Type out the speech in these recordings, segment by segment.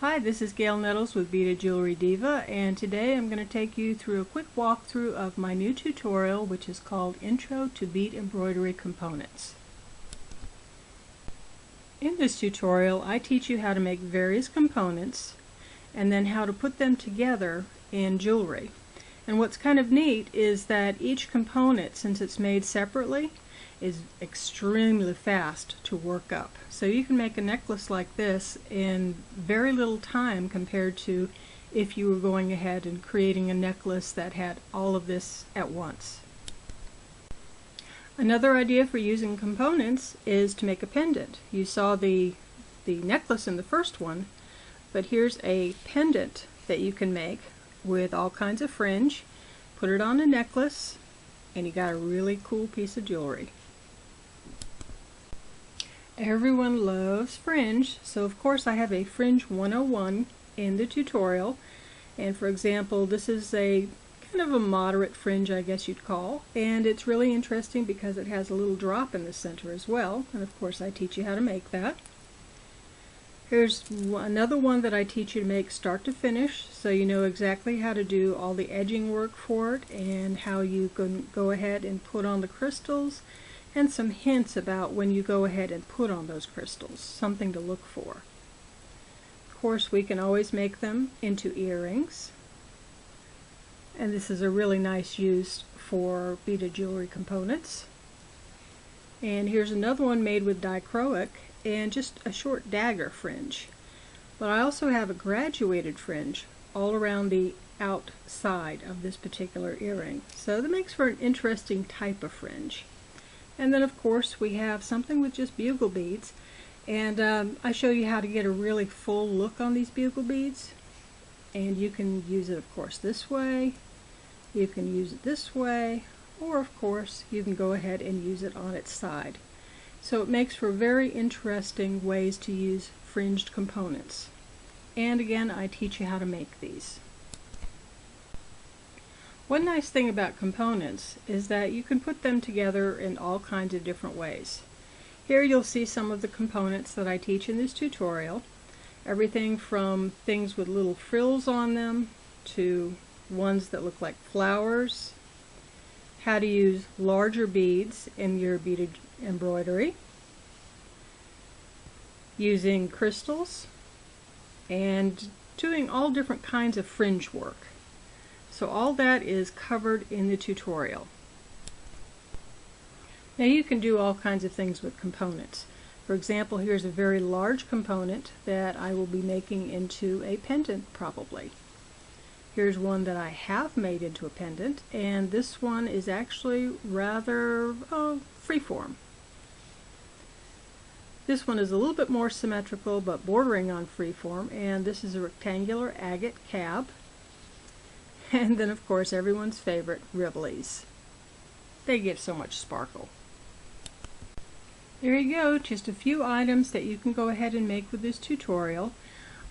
Hi, this is Gail Nettles with Beaded Jewelry Diva, and today I'm going to take you through a quick walkthrough of my new tutorial, which is called Intro to Bead Embroidery Components. In this tutorial, I teach you how to make various components and then how to put them together in jewelry. And what's kind of neat is that each component, since it's made separately, is extremely fast to work up. So you can make a necklace like this in very little time compared to if you were going ahead and creating a necklace that had all of this at once. Another idea for using components is to make a pendant. You saw the necklace in the first one, but here's a pendant that you can make with all kinds of fringe. Put it on a necklace and you got a really cool piece of jewelry. Everyone loves fringe, so of course I have a Fringe 101 in the tutorial. And for example, this is a kind of a moderate fringe, I guess you'd call, and it's really interesting because it has a little drop in the center as well, and of course I teach you how to make that. Here's another one that I teach you to make start to finish, so you know exactly how to do all the edging work for it and how you can go ahead and put on the crystals, and some hints about when you go ahead and put on those crystals, something to look for. Of course, we can always make them into earrings, and this is a really nice use for beaded jewelry components. And here's another one made with dichroic and just a short dagger fringe. But I also have a graduated fringe all around the outside of this particular earring, so that makes for an interesting type of fringe. And then of course we have something with just bugle beads, and I show you how to get a really full look on these bugle beads. And you can use it of course this way, you can use it this way, or of course you can go ahead and use it on its side. So it makes for very interesting ways to use fringed components. And again, I teach you how to make these. One nice thing about components is that you can put them together in all kinds of different ways. Here you'll see some of the components that I teach in this tutorial. Everything from things with little frills on them to ones that look like flowers, how to use larger beads in your beaded embroidery, using crystals, and doing all different kinds of fringe work. So all that is covered in the tutorial. Now you can do all kinds of things with components. For example, here's a very large component that I will be making into a pendant probably. Here's one that I have made into a pendant, and this one is actually rather freeform. This one is a little bit more symmetrical but bordering on freeform, and this is a rectangular agate cab. And then of course everyone's favorite, ribbleys. They give so much sparkle. There you go, just a few items that you can go ahead and make with this tutorial.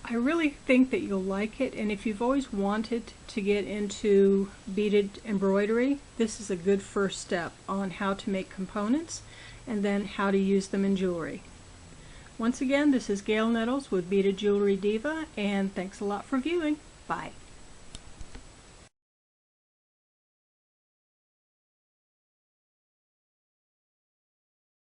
I really think that you'll like it, and if you've always wanted to get into beaded embroidery, this is a good first step on how to make components and then how to use them in jewelry. Once again, this is Gail Nettles with Beaded Jewelry Diva, and thanks a lot for viewing. Bye.